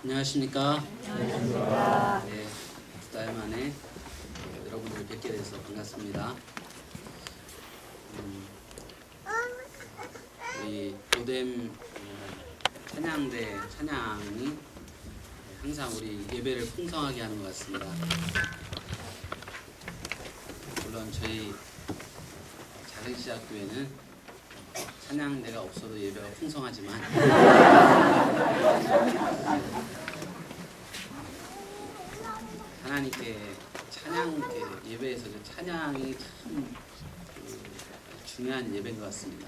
안녕하십니까? 안녕하십니까? 네, 두 달 만에 여러분들 뵙게 돼서 반갑습니다. 우리 고뎀 찬양대 찬양이 항상 우리 예배를 풍성하게 하는 것 같습니다. 물론 저희 작은 시작교회는 찬양대가 없어도 예배가 풍성하지만 하나님께 찬양 예배에서 찬양이 참 중요한 예배인 것 같습니다.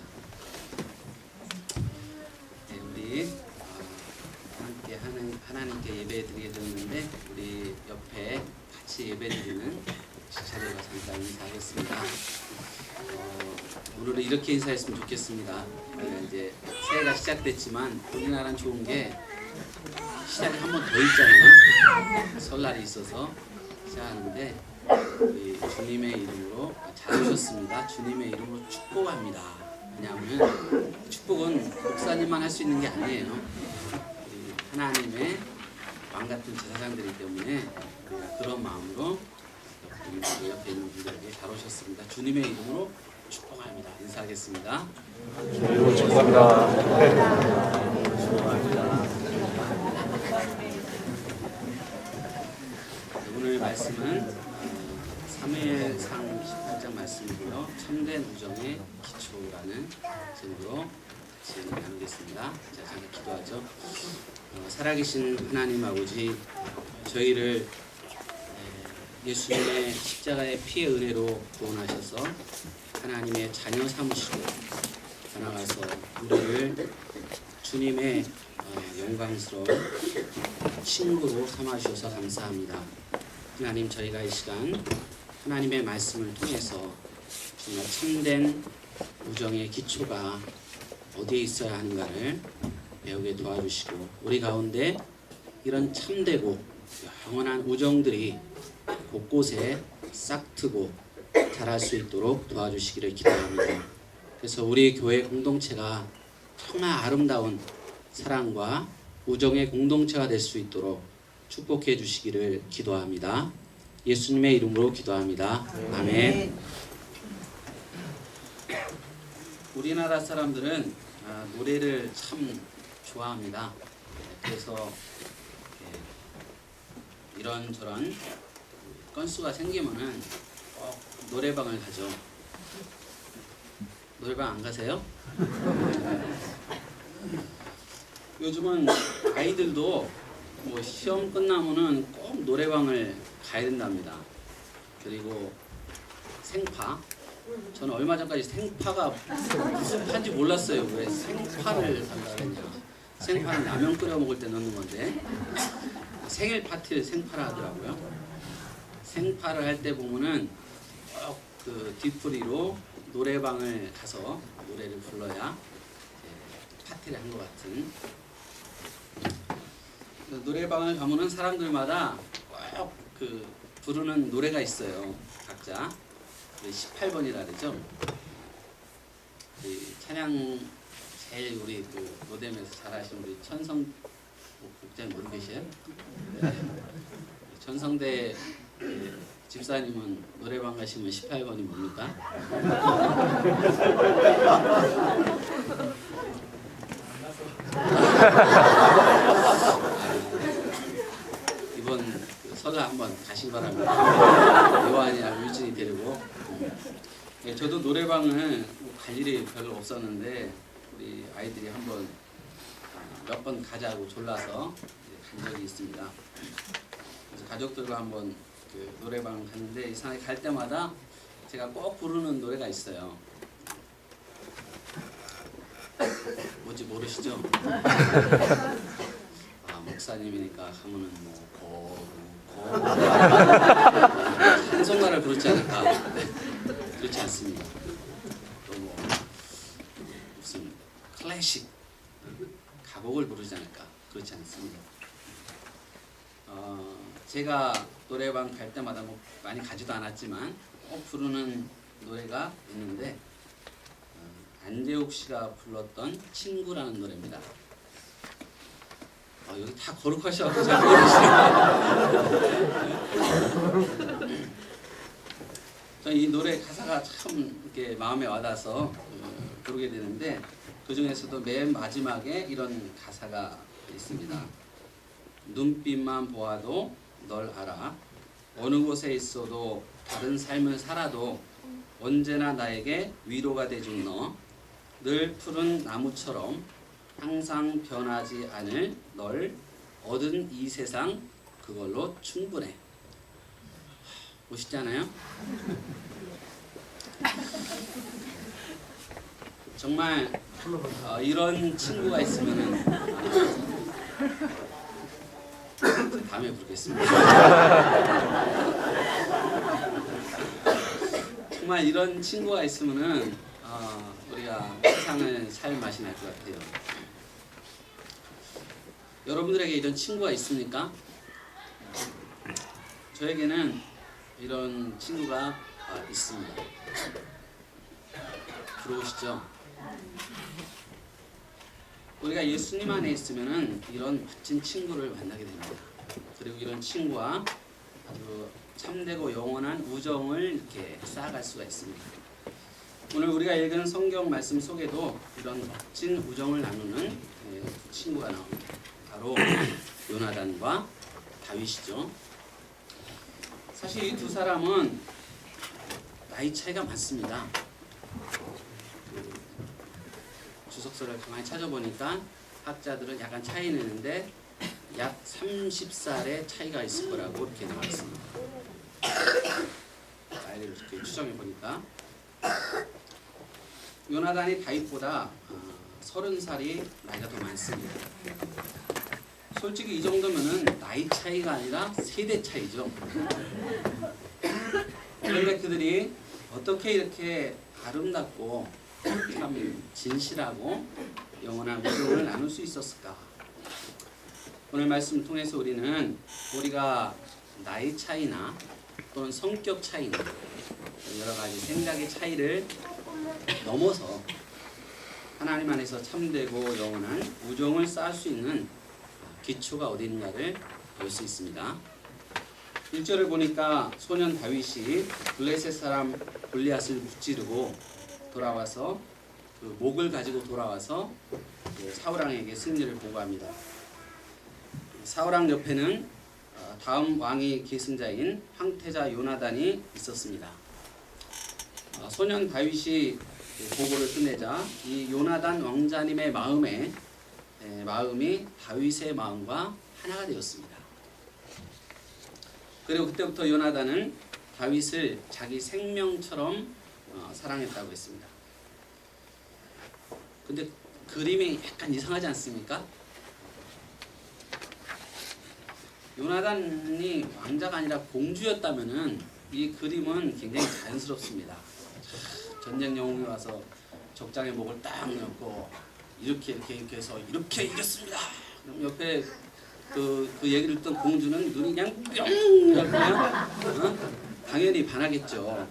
네, 우리 함께 하나님께 예배 드리게 되었는데 우리 옆에 같이 예배 드리는 지체들과 잠깐 인사하겠습니다. 오늘은 이렇게 인사했으면 좋겠습니다. 이제 새해가 시작됐지만 우리나라는 좋은 게 시작이 한 번 더 있잖아요. 설날이 있어서 시작하는데 우리 주님의 이름으로 잘 오셨습니다. 주님의 이름으로 축복합니다. 왜냐하면 축복은 목사님만 할 수 있는 게 아니에요. 우리 하나님의 왕 같은 제사장들이기 때문에 우리가 그런 마음으로 옆에 있는 분들에게 잘 오셨습니다. 주님의 이름으로 축복합니다. 인사하겠습니다. 주님으로 축복합니다. 오늘 말씀은 사무엘상 18장 말씀이고요. 참된 우정의 기초라는 제목으로 같이 나누겠습니다. 자, 잠깐 기도하죠. 살아계신 하나님 아버지, 저희를 예수님의 십자가의 피의 은혜로 구원하셔서 하나님의 자녀 삼으시고 나아가서 우리를 주님의 영광스러운 친구로 삼아주셔서 감사합니다. 하나님, 저희가 이 시간 하나님의 말씀을 통해서 정말 참된 우정의 기초가 어디에 있어야 하는가를 배우게 도와주시고 우리 가운데 이런 참되고 영원한 우정들이 곳곳에 싹트고 자랄 수 있도록 도와주시기를 기도합니다. 그래서 우리 교회 공동체가 정말 아름다운 사랑과 우정의 공동체가 될 수 있도록 축복해 주시기를 기도합니다. 예수님의 이름으로 기도합니다. 아멘. 우리나라 사람들은 노래를 참 좋아합니다. 그래서 이런저런 건수가 생기면은 꼭 노래방을 가죠. 노래방 안 가세요? 요즘은 아이들도 뭐 시험 끝나면은 꼭 노래방을 가야 된답니다. 그리고 생파. 저는 얼마 전까지 생파가 무슨 파인지 몰랐어요. 왜 생파를 한다 그랬냐. 생파는 라면 끓여 먹을 때 넣는 건데 생일 파티를 생파라 하더라고요. 생파를 할 때 보면은 꼭 그 뒤풀이로 노래방을 가서 노래를 불러야 파티를 한 것 같은. 노래방을 가면은 사람들마다 꼭 그 부르는 노래가 있어요. 각자 18번이라 그러죠. 찬양 제일 우리 그 고뎀에서 잘하시는 우리 천성 목사님 모르고 계세요? 네. 천성대 집사님은 노래방 가시면 18번이 뭡니까? 이번 설날 한번 가시기 바랍니다. 요한이랑 유진이 데리고. 저도 노래방을 갈 일이 별로 없었는데 우리 아이들이 한번 몇 번 가자고 졸라서 간 적이 있습니다. 그래서 가족들과 한번 그 노래방 갔는데 이상하게 갈 때마다 제가 꼭 부르는 노래가 있어요. 뭔지 모르시죠? 목사님이니까 하면은 뭐 찬송가를 부르지 않을까? 네, 그렇지 않습니다. 또 뭐 무슨 클래식 가곡을 부르지 않을까? 그렇지 않습니다. 제가 노래방 갈 때마다 뭐 많이 가지도 않았지만 꼭 부르는 노래가 있는데 안재욱 씨가 불렀던 친구라는 노래입니다. 여기 다 거룩하셔서 잘 모르시네요. 이 노래 가사가 참 이렇게 마음에 와닿아서 부르게 되는데 그 중에서도 맨 마지막에 이런 가사가 있습니다. 눈빛만 보아도 널 알아. 어느 곳에 있어도 다른 삶을 살아도 언제나 나에게 위로가 돼준 너. 늘 푸른 나무처럼 항상 변하지 않을 널 얻은 이 세상 그걸로 충분해. 멋있지 않아요? 정말 이런 친구가 있으면은 다음에 부르겠습니다. 정말 이런 친구가 있으면은 우리가 세상을 살 맛이 날 것 같아요. 여러분들에게 이런 친구가 있습니까? 저에게는 이런 친구가 있습니다. 들어오시죠? 우리가 예수님 안에 있으면은 이런 멋진 친구를 만나게 됩니다. 그리고 이런 친구와 아주 참되고 영원한 우정을 이렇게 쌓아갈 수가 있습니다. 오늘 우리가 읽은 성경 말씀 속에도 이런 멋진 우정을 나누는 친구가 나옵니다. 바로 요나단과 다윗이죠. 사실 이 두 사람은 나이 차이가 많습니다. 주석서를 가만히 찾아보니까 학자들은 약간 차이 내는데 약 30살의 차이가 있을 거라고 이렇게 나와 있습니다. 나이를 이렇게 추정해 보니까 요나단이 다윗보다 30살이 나이가 더 많습니다. 솔직히 이 정도면은 나이 차이가 아니라 세대 차이죠. 그런데 그들이 어떻게 이렇게 아름답고 참 진실하고 영원한 우정을 나눌 수 있었을까? 오늘 말씀 통해서 우리가 나이 차이나 또는 성격 차이나 여러 가지 생각의 차이를 넘어서 하나님 안에서 참되고 영원한 우정을 쌓을 수 있는 기초가 어디 있는가를 볼 수 있습니다. 1절을 보니까 소년 다윗이 블레셋 사람 골리앗을 무찌르고 돌아와서 그 목을 가지고 돌아와서 사울왕에게 승리를 보고합니다. 사울왕 옆에는 다음 왕의 계승자인 황태자 요나단이 있었습니다. 소년 다윗이 보고를 끝내자 이 요나단 왕자님의 마음이 다윗의 마음과 하나가 되었습니다. 그리고 그때부터 요나단은 다윗을 자기 생명처럼 사랑했다고 했습니다. 근데 그림이 약간 이상하지 않습니까? 요나단이 왕자가 아니라 공주였다면은 이 그림은 굉장히 자연스럽습니다. 전쟁 영웅이 와서 적장에 목을 딱 넣고 이렇게 해서 이렇게 이겼습니다. 그럼 옆에 그 얘기를 듣던 공주는 눈이 그냥 뿅 이렇게 당연히 반하겠죠.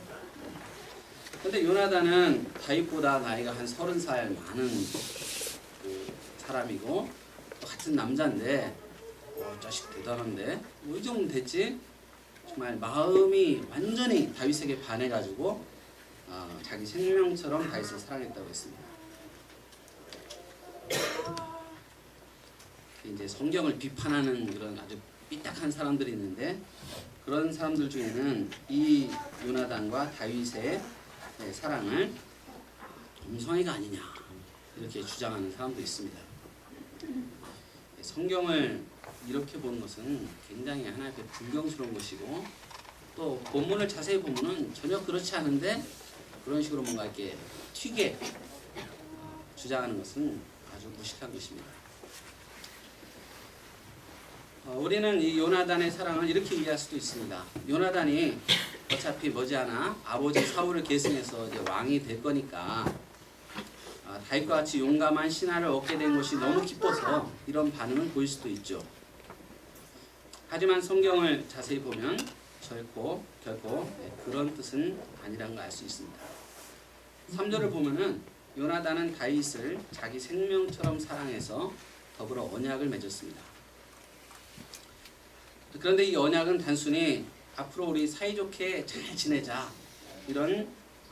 근데 요나단은 다윗보다 나이가 한 30살 많은 그 사람이고 또 같은 남자인데 자식 대단한데 뭐 이 정도면 됐지? 정말 마음이 완전히 다윗에게 반해가지고 자기 생명처럼 다윗을 사랑했다고 했습니다. 이제 성경을 비판하는 그런 아주 삐딱한 사람들이 있는데 그런 사람들 중에는 이 요나단과 다윗의 사랑을 동성애가 아니냐 이렇게 주장하는 사람도 있습니다. 성경을 이렇게 보는 것은 굉장히 하나님께 불경스러운 것이고 또 본문을 자세히 보면은 전혀 그렇지 않은데 그런 식으로 뭔가 이렇게 튀게 주장하는 것은 아주 무식한 것입니다. 우리는 이 요나단의 사랑을 이렇게 이해할 수도 있습니다. 요나단이 어차피 머지않아 아버지 사울을 계승해서 이제 왕이 될 거니까 다윗과 같이 용감한 신하를 얻게 된 것이 너무 기뻐서 이런 반응을 보일 수도 있죠. 하지만 성경을 자세히 보면 결코 그런 뜻은 아니라는 걸 알 수 있습니다. 3절을 보면은 요나단은 다윗을 자기 생명처럼 사랑해서 더불어 언약을 맺었습니다. 그런데 이 언약은 단순히 앞으로 우리 사이좋게 잘 지내자 이런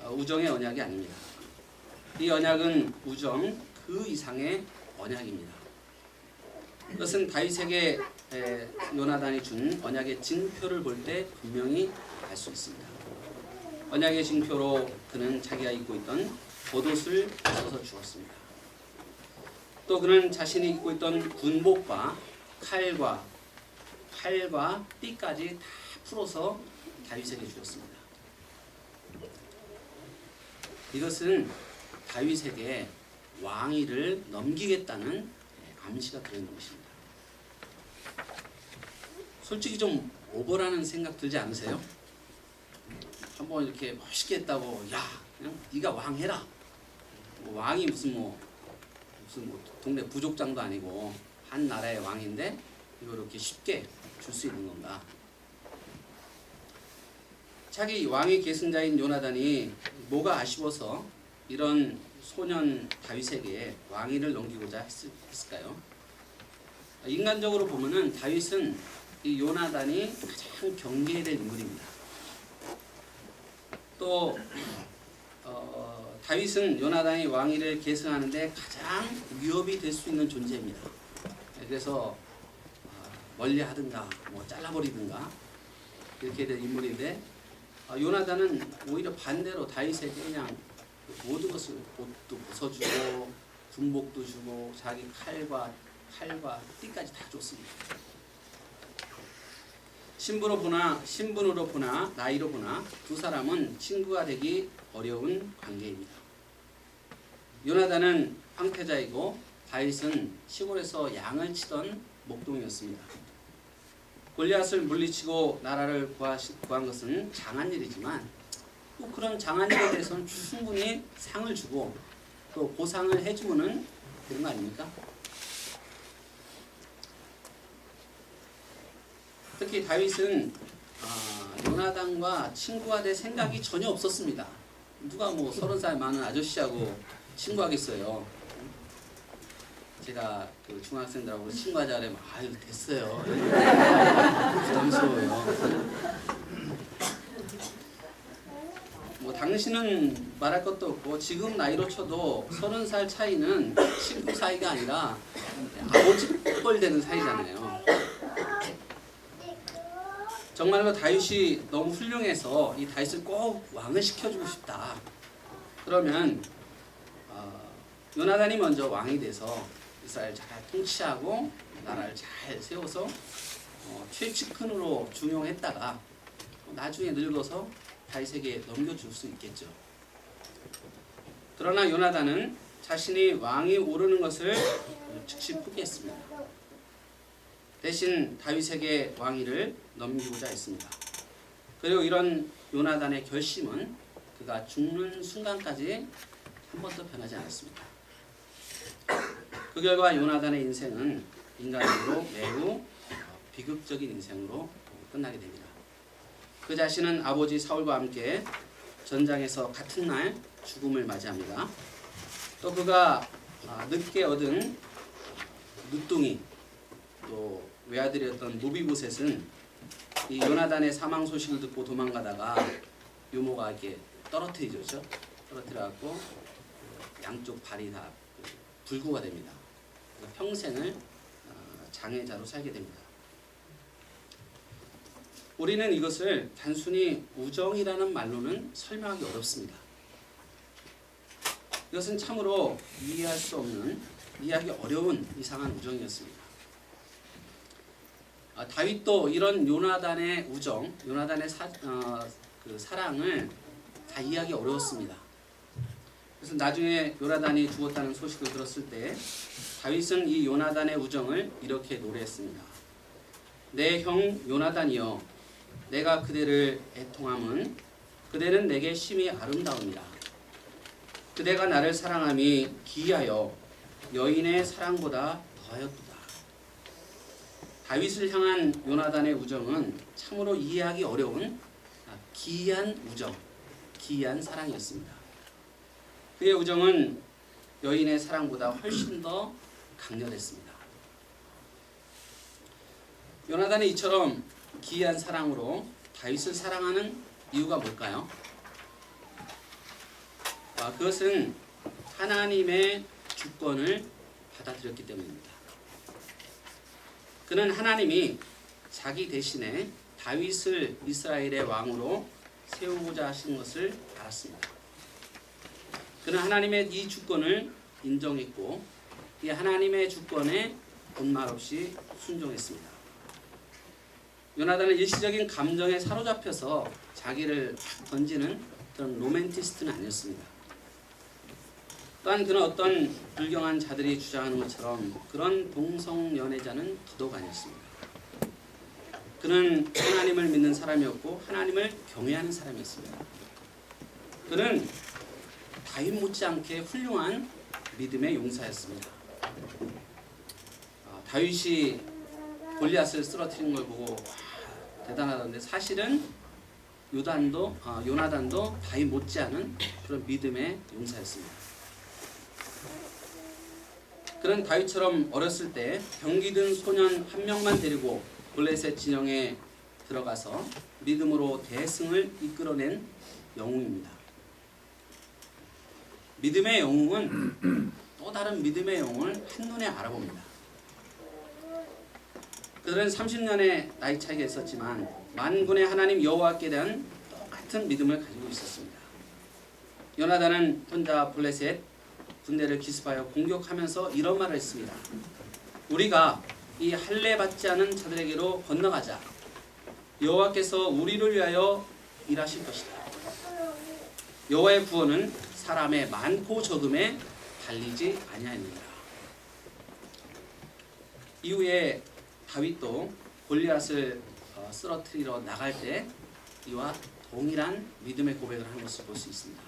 우정의 언약이 아닙니다. 이 언약은 우정 그 이상의 언약입니다. 그것은 다윗에게 요나단이 준 언약의 징표를 볼 때 분명히 알 수 있습니다. 언약의 징표로 그는 자기가 입고 있던 겉옷을 벗어서 주었습니다. 또 그는 자신이 입고 있던 군복과 칼과 띠까지 다 풀어서 다윗에게 주었습니다. 이것은 다윗에게 왕위를 넘기겠다는 암시가 들어있는 것입니다. 솔직히 좀 오버라는 생각 들지 않으세요? 한번 이렇게 멋있게 했다고 야 그냥 네가 왕 해라. 왕이 무슨 동네 부족장도 아니고 한 나라의 왕인데 이걸 이렇게 쉽게 줄 수 있는 건가? 자기 왕의 계승자인 요나단이 뭐가 아쉬워서 이런 소년 다윗에게 왕위를 넘기고자 했을까요? 인간적으로 보면은 다윗은 이 요나단이 가장 경계해야 될 인물입니다. 또 다윗은 요나단이 왕위를 계승하는데 가장 위협이 될 수 있는 존재입니다. 그래서 멀리하든가 잘라버리든가 이렇게 될 인물인데 요나단은 오히려 반대로 다윗에게 그냥 모든 것을 옷도 벗어주고 군복도 주고 자기 칼과 띠까지 다 줬습니다. 신분으로 보나 나이로 보나 두 사람은 친구가 되기 어려운 관계입니다. 요나단은 황태자이고 다윗은 시골에서 양을 치던 목동이었습니다. 골리앗을 물리치고 나라를 구한 것은 장한 일이지만 또 그런 장한 일에 대해서는 충분히 상을 주고 또 보상을 해주면 되는 거 아닙니까? 특히 다윗은 요나단과 친구가 될 생각이 전혀 없었습니다. 누가 30살 많은 아저씨하고 친구하겠어요. 제가 그 중학생들하고 친구하자 그러면 아유 됐어요. 부담스러워요. 당신은 말할 것도 없고 지금 나이로 쳐도 30살 차이는 친구 사이가 아니라 아버지 뻘 되는 사이잖아요. 정말로 다윗이 너무 훌륭해서 이 다윗을 꼭 왕을 시켜주고 싶다. 그러면 요나단이 먼저 왕이 돼서 이스라엘 잘 통치하고 나라를 잘 세워서 최측근으로 중용했다가 나중에 늙어서 다윗에게 넘겨줄 수 있겠죠. 그러나 요나단은 자신이 왕이 오르는 것을 즉시 포기했습니다. 대신 다윗에게 왕위를 넘기고자 했습니다. 그리고 이런 요나단의 결심은 그가 죽는 순간까지 한 번도 변하지 않았습니다. 그 결과 요나단의 인생은 인간적으로 매우 비극적인 인생으로 끝나게 됩니다. 그 자신은 아버지 사울과 함께 전장에서 같은 날 죽음을 맞이합니다. 또 그가 늦게 얻은 늦둥이 또 외아들이었던 모비보셋은 이 요나단의 사망 소식을 듣고 도망가다가 유모가 이렇게 떨어뜨리죠. 떨어뜨려갖고 양쪽 발이 다 불구가 됩니다. 평생을 장애자로 살게 됩니다. 우리는 이것을 단순히 우정이라는 말로는 설명하기 어렵습니다. 이것은 참으로 이해할 수 없는, 이해하기 어려운 이상한 우정이었습니다. 다윗도 이런 요나단의 우정, 요나단의 사랑을 다 이해하기 어려웠습니다. 그래서 나중에 요나단이 죽었다는 소식을 들었을 때 다윗은 이 요나단의 우정을 이렇게 노래했습니다. 내 형 요나단이여, 내가 그대를 애통함은 그대는 내게 심히 아름다움이라. 그대가 나를 사랑함이 기이하여 여인의 사랑보다 더하였도다. 다윗을 향한 요나단의 우정은 참으로 이해하기 어려운 기이한 우정, 기이한 사랑이었습니다. 그의 우정은 여인의 사랑보다 훨씬 더 강렬했습니다. 요나단이 이처럼 기이한 사랑으로 다윗을 사랑하는 이유가 뭘까요? 그것은 하나님의 주권을 받아들였기 때문입니다. 그는 하나님이 자기 대신에 다윗을 이스라엘의 왕으로 세우고자 하신 것을 알았습니다. 그는 하나님의 이 주권을 인정했고 이 하나님의 주권에 분말 없이 순종했습니다. 요나단은 일시적인 감정에 사로잡혀서 자기를 던지는 그런 로맨티스트는 아니었습니다. 또한 그는 어떤 불경한 자들이 주장하는 것처럼 그런 동성연애자는 더더욱 아니었습니다. 그는 하나님을 믿는 사람이었고 하나님을 경외하는 사람이었습니다. 그는 다윗 못지않게 훌륭한 믿음의 용사였습니다. 다윗이 골리앗을 쓰러뜨린 걸 보고 대단하다는데 사실은 요나단도 다윗 못지않은 그런 믿음의 용사였습니다. 그는 다윗처럼 어렸을 때 병기든 소년 한 명만 데리고 블레셋 진영에 들어가서 믿음으로 대승을 이끌어낸 영웅입니다. 믿음의 영웅은 또 다른 믿음의 영웅을 한눈에 알아봅니다. 그들은 30년의 나이 차이가 있었지만 만군의 하나님 여호와께 대한 똑같은 믿음을 가지고 있었습니다. 요나단은 혼자 블레셋 군대를 기습하여 공격하면서 이런 말을 했습니다. 우리가 이 할례 받지 않은 자들에게로 건너가자. 여호와께서 우리를 위하여 일하실 것이다. 여호와의 구원은 사람의 많고 적음에 달리지 아니하니라. 이후에 다윗도 골리앗을 쓰러뜨리러 나갈 때 이와 동일한 믿음의 고백을 하는 것을 볼 수 있습니다.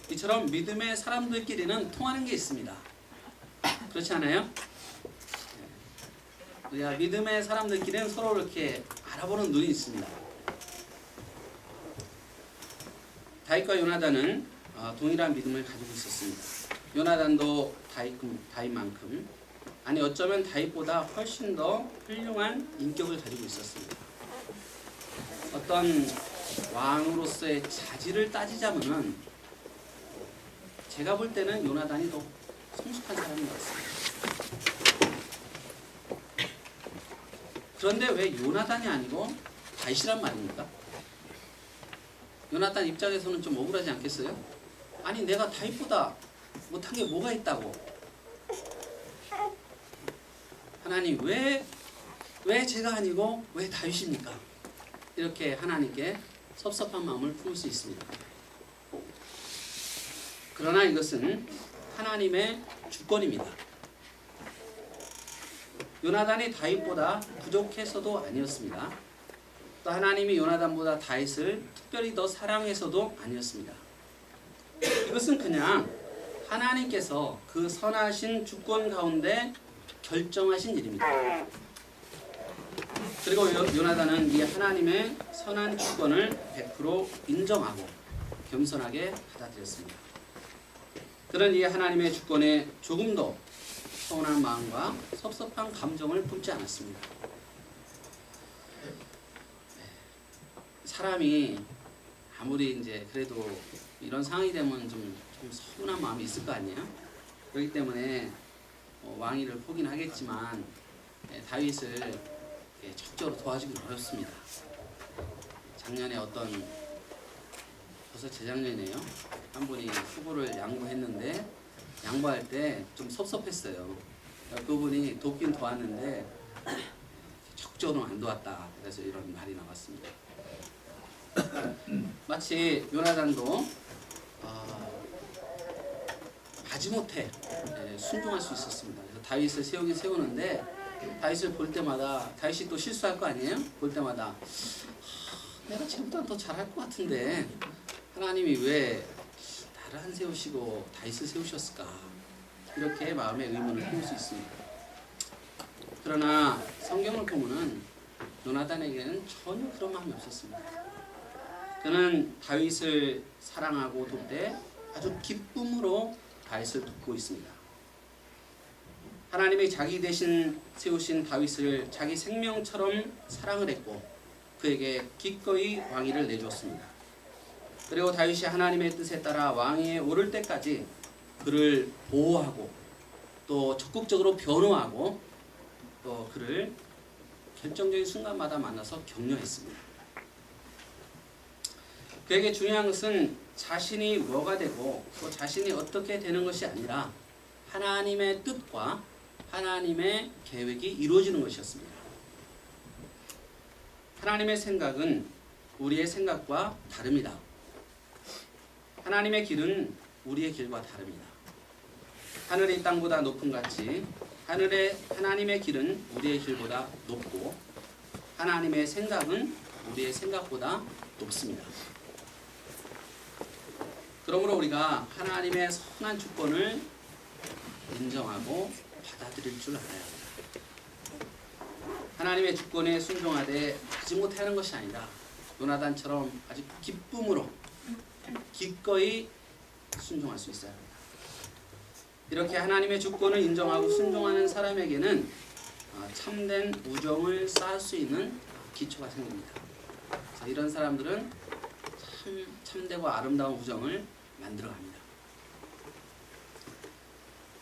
이처럼 믿음의 사람들끼리는 통하는 게 있습니다. 그렇지 않아요? 우리가 믿음의 사람들끼리는 서로 이렇게 알아보는 눈이 있습니다. 다윗과 요나단은 동일한 믿음을 가지고 있었습니다. 요나단도 다윗만큼 아니 어쩌면 다윗보다 훨씬 더 훌륭한 인격을 가지고 있었습니다. 어떤 왕으로서의 자질을 따지자면은 제가 볼 때는 요나단이 더 성숙한 사람인 것 같습니다. 그런데 왜 요나단이 아니고 다윗이란 말입니까? 요나단 입장에서는 좀 억울하지 않겠어요? 아니 내가 다윗보다 못한 게 뭐가 있다고? 하나님 왜 제가 아니고 왜 다윗입니까? 이렇게 하나님께 섭섭한 마음을 품을 수 있습니다. 그러나 이것은 하나님의 주권입니다. 요나단이 다윗보다 부족해서도 아니었습니다. 또 하나님이 요나단보다 다윗을 특별히 더 사랑해서도 아니었습니다. 이것은 그냥 하나님께서 그 선하신 주권 가운데 결정하신 일입니다. 그리고 요나단은 이 하나님의 선한 주권을 100% 인정하고 겸손하게 받아들였습니다. 그는 이 하나님의 주권에 조금도 서운한 마음과 섭섭한 감정을 품지 않았습니다. 사람이 아무리 이제 그래도 이런 상황이 되면 좀 서운한 마음이 있을 거 아니에요? 그렇기 때문에 왕위를 포기는 하겠지만 다윗을 적극적으로 도와주기는 어렵습니다. 작년에 벌써 재작년이네요. 한 분이 후보를 양보했는데 양보할 때 좀 섭섭했어요. 그분이 돕긴 도왔는데 적극적으로는 안 도왔다. 그래서 이런 말이 나왔습니다. 마치 요나단도 마지못해 순종할 수 있었습니다. 그래서 다윗을 세우는데 다윗을 볼 때마다 다윗이 또 실수할 거 아니에요? 볼 때마다 내가 지금보다 더 잘할 것 같은데 하나님이 왜 나를 안 세우시고 다윗을 세우셨을까? 이렇게 마음의 의문을 품을 수 있습니다. 그러나 성경을 보면은 요나단에게는 전혀 그런 마음이 없었습니다. 그는 다윗을 사랑하고 돕되 아주 기쁨으로 다윗을 돕고 있습니다. 하나님이 자기 대신 세우신 다윗을 자기 생명처럼 사랑을 했고 그에게 기꺼이 왕위를 내주었습니다. 그리고 다윗이 하나님의 뜻에 따라 왕위에 오를 때까지 그를 보호하고 또 적극적으로 변호하고 또 그를 결정적인 순간마다 만나서 격려했습니다. 그에게 중요한 것은 자신이 뭐가 되고 또 자신이 어떻게 되는 것이 아니라 하나님의 뜻과 하나님의 계획이 이루어지는 것이었습니다. 하나님의 생각은 우리의 생각과 다릅니다. 하나님의 길은 우리의 길과 다릅니다. 하늘이 땅보다 높은 같이 하나님의 길은 우리의 길보다 높고 하나님의 생각은 우리의 생각보다 높습니다. 그러므로 우리가 하나님의 선한 주권을 인정하고 받아들일 줄 알아야 합니다. 하나님의 주권에 순종하되 하지 못하는 것이 아니라 요나단처럼 아주 기쁨으로 기꺼이 순종할 수 있어야 합니다. 이렇게 하나님의 주권을 인정하고 순종하는 사람에게는 참된 우정을 쌓을 수 있는 기초가 생깁니다. 이런 사람들은 참되고 아름다운 우정을 만들어갑니다.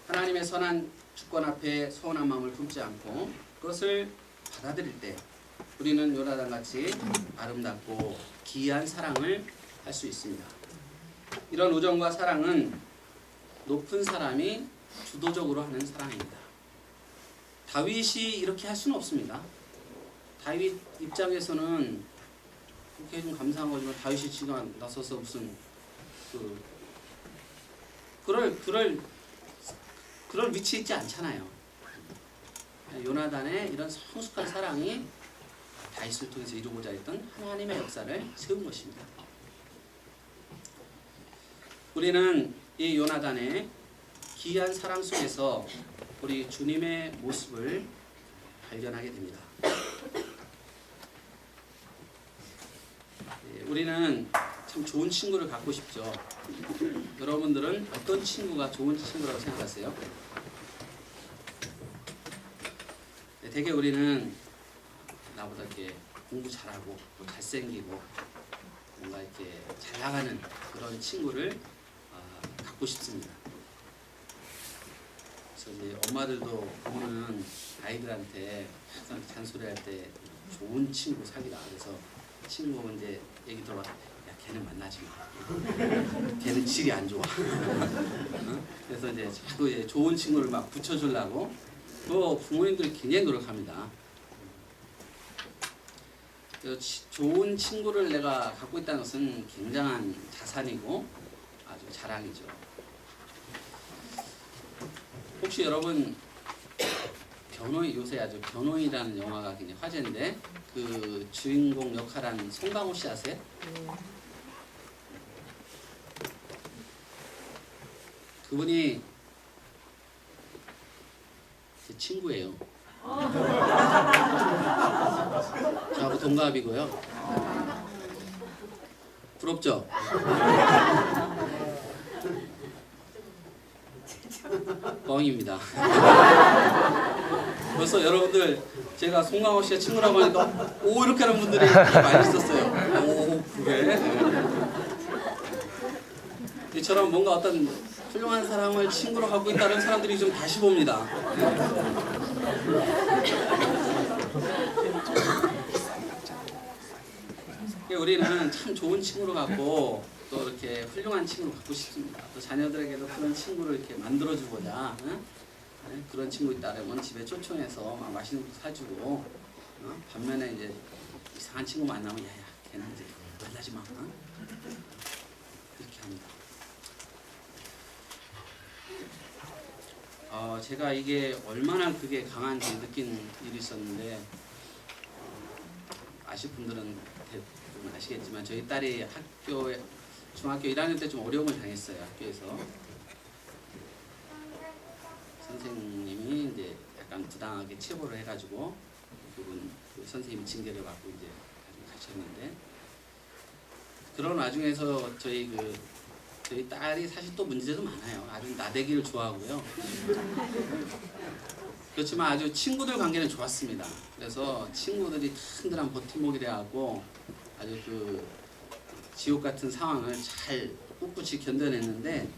하나님의 선한 주권 앞에 서운한 마음을 품지 않고 그것을 받아들일 때 우리는 요나단같이 아름답고 기이한 사랑을 할 수 있습니다. 이런 우정과 사랑은 높은 사람이 주도적으로 하는 사랑입니다. 다윗이 이렇게 할 수는 없습니다. 다윗 입장에서는 그렇게 좀 감사한 거지만 다윗이 지금 나서서 무슨 그럴 위치에 있지 않잖아요. 요나단의 이런 성숙한 사랑이 다윗을 통해서 이루고자 했던 하나님의 역사를 세운 것입니다. 우리는 이 요나단의 기이한 사랑 속에서 우리 주님의 모습을 발견하게 됩니다. 우리는 참 좋은 친구를 갖고 싶죠. 여러분들은 어떤 친구가 좋은 친구라고 생각하세요? 되게 우리는 나보다 이렇게 공부 잘하고 또 잘생기고 뭔가 이렇게 잘 나가는 그런 친구를 갖고 싶습니다. 그래서 이제 엄마들도 보는 아이들한테 항상 잔소리할 때 좋은 친구 사귀라. 그래서 친구 이제 얘기 들어봐. 야, 걔는 만나지 마. 걔는 질이 안 좋아. 그래서 이제 자꾸 이제 좋은 친구를 막 붙여주려고 또 부모님들이 굉장히 노력합니다. 좋은 친구를 내가 갖고 있다는 것은 굉장한 자산이고 아주 자랑이죠. 혹시 여러분 요새 아주 변호인이라는 영화가 굉장히 화제인데 그 주인공 역할한 송강호 씨 아세요? 그분이 제 친구예요. 저하고 동갑이고요. 부럽죠? 뻥입니다. 벌써 여러분들 제가 송강호 씨의 친구라고 하니까 오 이렇게 하는 분들이 많이 있었어요. 오 그래? 이처럼 뭔가 어떤 훌륭한 사람을 친구로 갖고 있다는 사람들이 좀 다시 봅니다. 우리는 참 좋은 친구를 갖고 또 이렇게 훌륭한 친구를 갖고 싶습니다. 또 자녀들에게도 그런 친구를 이렇게 만들어주고자 그런 친구 있다면 집에 초청해서 막 맛있는 거 사주고 반면에 이제 이상한 친구 만나면 야야 걔는 이제 만나지 마 그렇게 합니다. 제가 이게 얼마나 그게 강한지 느낀 일이 있었는데 아실 분들은 대부분 아시겠지만 저희 딸이 중학교 1학년 때 좀 어려움을 당했어요. 학교에서 선생님이 이제 약간 부당하게 체벌을 해가지고 그분 선생님이 징계를 받고 이제 가셨는데 그런 와중에서 저희 그 저희 딸이 사실 또 문제도 많아요. 아주 나대기를 좋아하고요. 그렇지만 아주 친구들 관계는 좋았습니다. 그래서 친구들이 든든한 버팀목이 돼갖고 아주 그 지옥 같은 상황을 잘 꿋꿋이 견뎌냈는데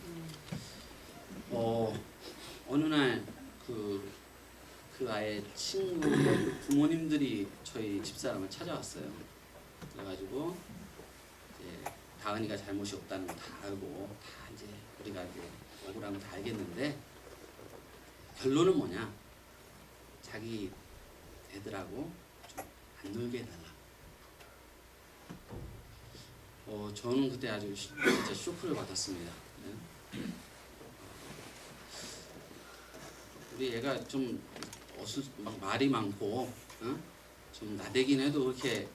어느 날 그 아이의 친구 부모님들이 저희 집사람을 찾아왔어요. 그래가지고 이제 다은이가 잘못이 없다는 거 다 알고 다 이제 우리가 이제 억울한 거 다 알겠는데 결론은 뭐냐? 자기 애들하고 좀 안 놀게 해달라. 저는 그때 아주 진짜 쇼크를 받았습니다. 네? 우리 애가 좀 막 말이 많고 좀 나대긴 해도 그렇게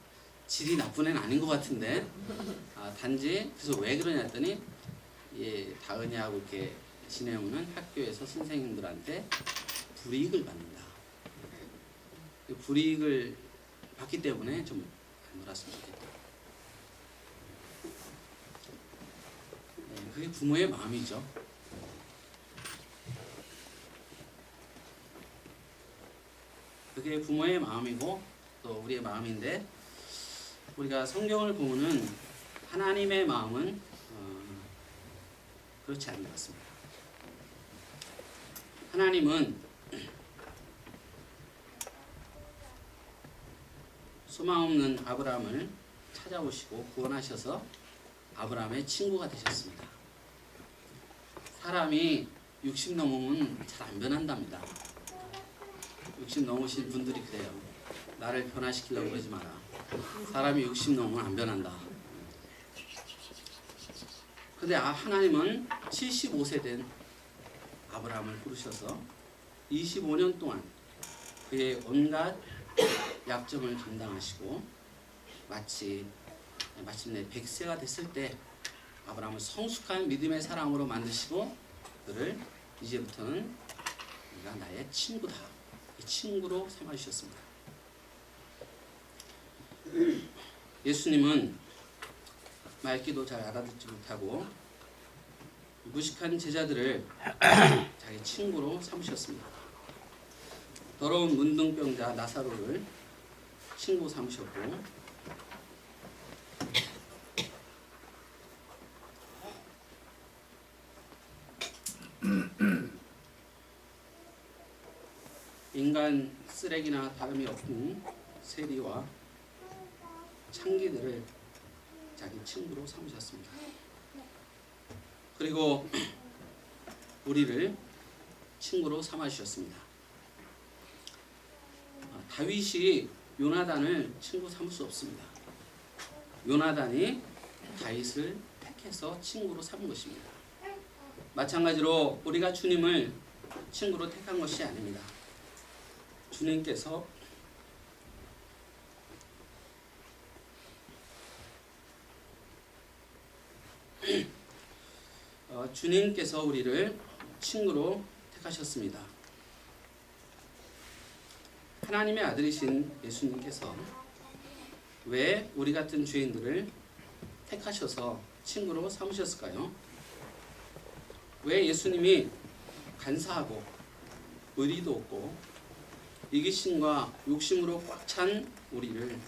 질이 나쁜 애는 아닌 것 같은데 단지 그래서 왜 그러냐 했더니 다은이하고 이렇게 지내오는 학교에서 선생님들한테 불이익을 받는다. 그 불이익을 받기 때문에 좀 안 놀았으면 좋겠다. 그게 부모의 마음이죠. 그게 부모의 마음이고 또 우리의 마음인데 우리가 성경을 보면은 하나님의 마음은 그렇지 않은 것 같습니다. 하나님은 소망 없는 아브라함을 찾아오시고 구원하셔서 아브라함의 친구가 되셨습니다. 사람이 60 넘으면 잘 안 변한답니다. 60 넘으신 분들이 그래요. 나를 변화시키려고 그러지 마라. 사람이 60 넘으면 안 변한다. 근데 하나님은 75세 된 아브라함을 부르셔서 25년 동안 그의 온갖 약점을 감당하시고 마침내 100세가 됐을 때 아브라함을 성숙한 믿음의 사람으로 만드시고 그를 이제부터는 네가 나의 친구다. 이 친구로 삼아주셨습니다. 예수님은 말귀도 잘 알아듣지 못하고 무식한 제자들을 자기 친구로 삼으셨습니다. 더러운 문둥병자 나사로를 친구 삼으셨고 인간 쓰레기나 다름이 없는 세리와 창기들을 자기 친구로 삼으셨습니다. 그리고 우리를 친구로 삼아주셨습니다. 다윗이 요나단을 친구 삼을 수 없습니다. 요나단이 다윗을 택해서 친구로 삼은 것입니다. 마찬가지로 우리가 주님을 친구로 택한 것이 아닙니다. 주님께서 주님께서 우리를 친구로 택하셨습니다. 하나님의 아들이신 예수님께서 왜 우리 같은 죄인들을 택하셔서 친구로 삼으셨을까요? 왜 예수님이 간사하고 의리도 없고 이기심과 욕심으로 꽉 찬 우리를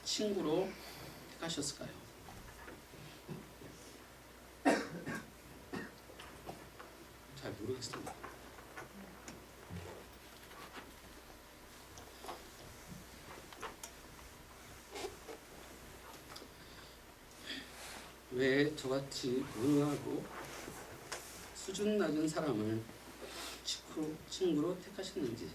친구로 택하셨을까요? 잘 모르겠습니다. 왜 저같이 무능하고 수준 낮은 사람을 친구로 택하셨는지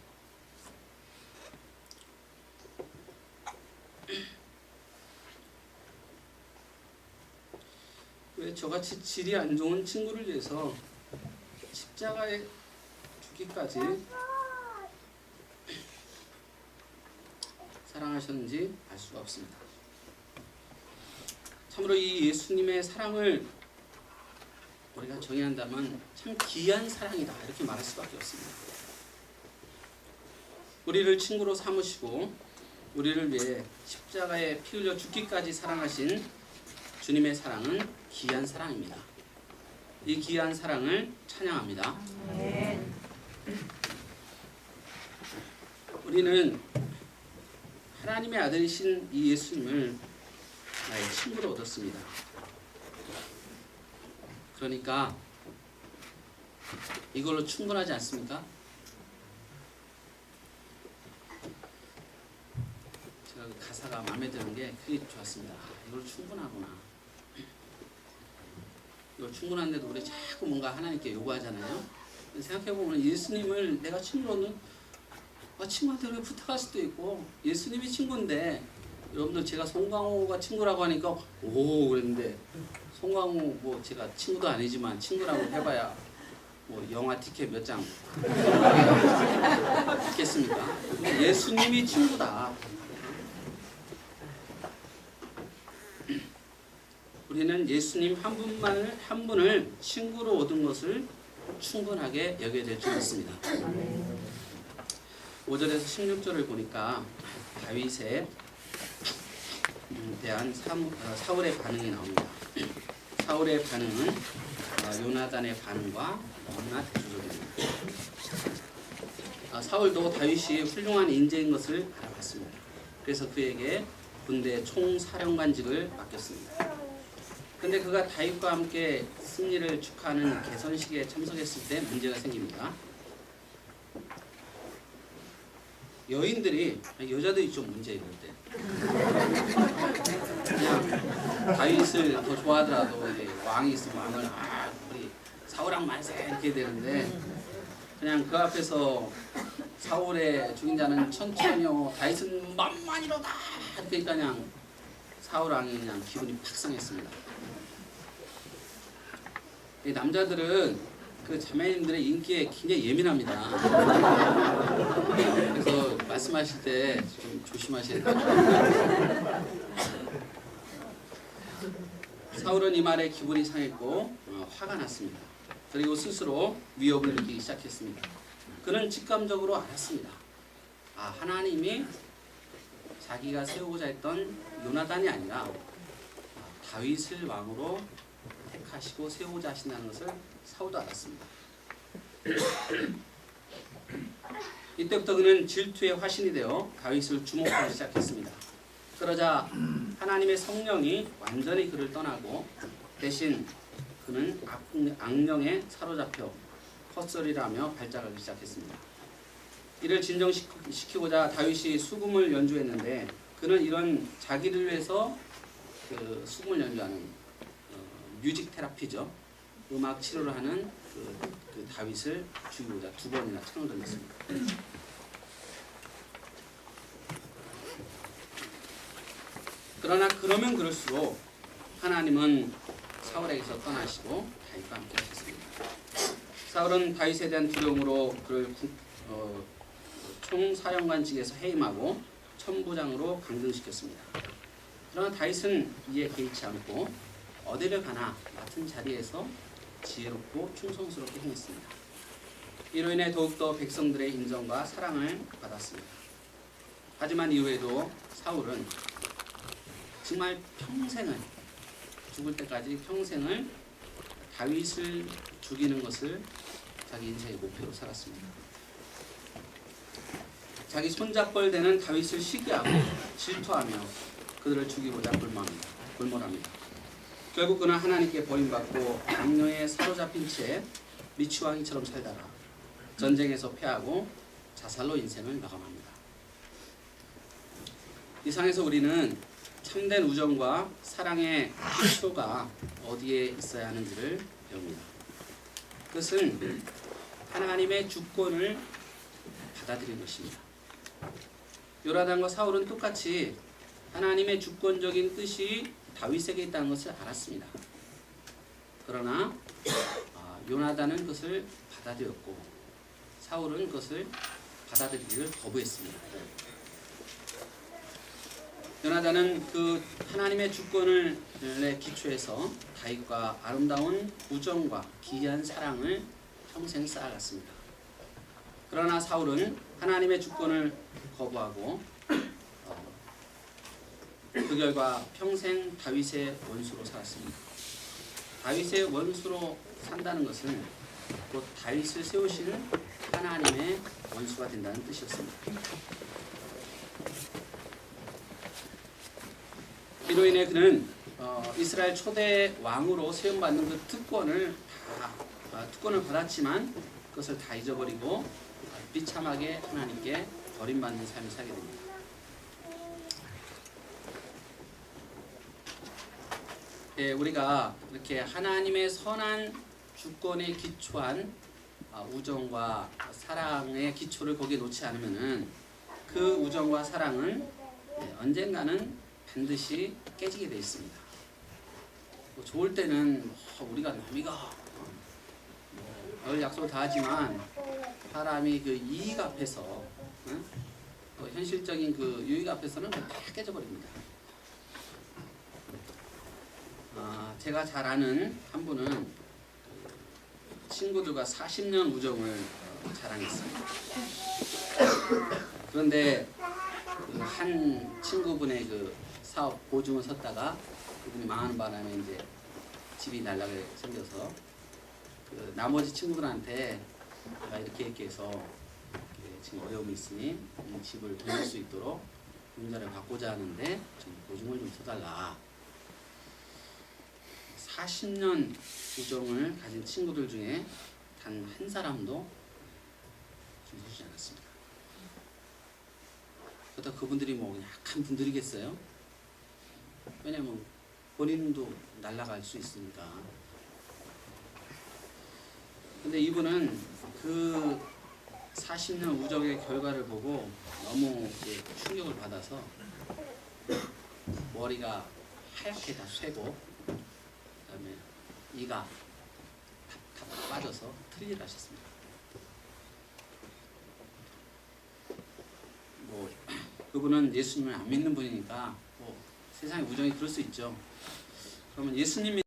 왜 저같이 질이 안 좋은 친구를 위해서 십자가에 죽기까지 사랑하셨는지 알 수가 없습니다. 참으로 이 예수님의 사랑을 우리가 정의한다면 참 귀한 사랑이다 이렇게 말할 수밖에 없습니다. 우리를 친구로 삼으시고 우리를 위해 십자가에 피 흘려 죽기까지 사랑하신 주님의 사랑은 귀한 사랑입니다. 이 귀한 사랑을 찬양합니다. 우리는 하나님의 아들이신 이 예수님을 나의 친구로 얻었습니다. 그러니까 이걸로 충분하지 않습니까? 제가 그 가사가 마음에 드는 게 그게 좋았습니다. 이걸로 충분하구나. 이거 충분한데도 우리 자꾸 뭔가 하나님께 요구하잖아요. 생각해보면 예수님을 내가 친구로는 친구한테 그렇게 부탁할 수도 있고, 예수님이 친구인데, 여러분들 제가 송강호가 친구라고 하니까 오 그랬는데, 송강호 뭐 제가 친구도 아니지만 친구라고 해봐야 뭐 영화 티켓 몇 장 있겠습니까? 예수님이 친구다. 우리는 예수님 한 분을 친구로 얻은 것을 충분하게 여겨야 될 줄 믿습니다. 5절에서 16절을 보니까 다윗에 대한 사울의 반응이 나옵니다. 사울의 반응은 요나단의 반응과 너무나 대조적입니다. 사울도 다윗이 훌륭한 인재인 것을 알아봤습니다. 그래서 그에게 군대 총사령관직을 맡겼습니다. 근데 그가 다윗과 함께 승리를 축하하는 개선식에 참석했을 때 문제가 생깁니다. 여인들이, 여자들이 좀 문제 이럴 때 그냥 다윗을 더 좋아하더라도 이제 왕이 있으면 왕을 우리 사울왕 만세 이렇게 되는데, 그냥 그 앞에서 사울의 죽인 자는 천천히요 다윗은 만만이로다 이렇게 그냥 사울왕이 그냥 기분이 팍 상했습니다. 이 남자들은 그 자매님들의 인기에 굉장히 예민합니다. 그래서 말씀하실 때 좀 조심하셔야 돼요. 사울은 이 말에 기분이 상했고 화가 났습니다. 그리고 스스로 위협을 느끼기 시작했습니다. 그는 직감적으로 알았습니다. 하나님이 자기가 세우고자 했던 요나단이 아니라 다윗을 왕으로 택하시고 세우고자 하신다는 것을 사울도 알았습니다. 이때부터 그는 질투의 화신이 되어 다윗을 주목하기 시작했습니다. 그러자 하나님의 성령이 완전히 그를 떠나고 대신 그는 악령에 사로잡혀 헛소리라며 발작하기 시작했습니다. 이를 진정시키고자 다윗이 수금을 연주했는데, 그는 이런 자기를 위해서 그 수금을 연주하는 뮤직 테라피죠. 음악 치료를 하는 그 다윗을 죽이고자 2번이나 창을 던졌습니다. 그러나 그러면 그럴수록 하나님은 사울에게서 떠나시고 다윗과 함께 하셨습니다. 사울은 다윗에 대한 두려움으로 그를 총사령관직에서 해임하고 천부장으로 강등시켰습니다. 그러나 다윗은 이에 개의치 않고 어디를 가나 맡은 자리에서 지혜롭고 충성스럽게 행했습니다. 이로 인해 더욱더 백성들의 인정과 사랑을 받았습니다. 하지만 이후에도 사울은 정말 평생을, 죽을 때까지 평생을 다윗을 죽이는 것을 자기 인생의 목표로 살았습니다. 자기 손잡벌되는 다윗을 시기하고 질투하며 그들을 죽이고자 골몰합니다. 결국 그는 하나님께 버림받고 악령에 사로잡힌 채 미치왕이처럼 살다가 전쟁에서 패하고 자살로 인생을 마감합니다. 이상에서 우리는 참된 우정과 사랑의 기초가 어디에 있어야 하는지를 배웁니다. 그것은 하나님의 주권을 받아들이는 것입니다. 요나단과 사울은 똑같이 하나님의 주권적인 뜻이 다윗에게 있다는 것을 알았습니다. 그러나 요나단은 그것을 받아들였고 사울은 그것을 받아들이기를 거부했습니다. 요나단은 그 하나님의 주권에 기초해서 다윗과 아름다운 우정과 귀한 사랑을 평생 쌓아갔습니다. 그러나 사울은 하나님의 주권을 거부하고 그 결과 평생 다윗의 원수로 살았습니다. 다윗의 원수로 산다는 것은 곧 다윗을 세우실 하나님의 원수가 된다는 뜻이었습니다. 이로 인해 그는 이스라엘 초대 왕으로 세움받는 그 특권을 받았지만 그것을 다 잊어버리고 비참하게 하나님께 버림받는 삶을 살게 됩니다. 예, 우리가 이렇게 하나님의 선한 주권에 기초한 우정과 사랑의 기초를 거기에 놓지 않으면은 그 우정과 사랑은 언젠가는 반드시 깨지게 되어 있습니다. 뭐 좋을 때는 우리가 남이가 별 약속을 다 하지만 사람이 그 이익 앞에서 현실적인 그 유익 앞에서는 다 깨져버립니다. 제가 잘 아는 한 분은 친구들과 40년 우정을 자랑했습니다. 그런데 그 한 친구분의 그 사업 보증을 섰다가 그분이 망하는 바람에 이제 집이 날라게 생겨서 그 나머지 친구들한테 내가 이렇게 얘기해서 지금 어려움이 있으니 이 집을 돌릴 수 있도록 문자를 받고자 하는데 좀 보증을 좀 서달라. 40년 우정을 가진 친구들 중에 단 한 사람도 좀 서주지 않았습니다. 그렇다고 그분들이 뭐 약한 분들이겠어요? 왜냐면 본인도 날아갈 수 있으니까. 근데 이분은 그 40년 우정의 결과를 보고 너무 충격을 받아서 머리가 하얗게 다 쇠고 그다음에 이가 다 빠져서 틀리를 하셨습니다. 뭐 그분은 예수님을 안 믿는 분이니까 뭐 세상의 우정이 그럴 수 있죠. 그러면 예수님이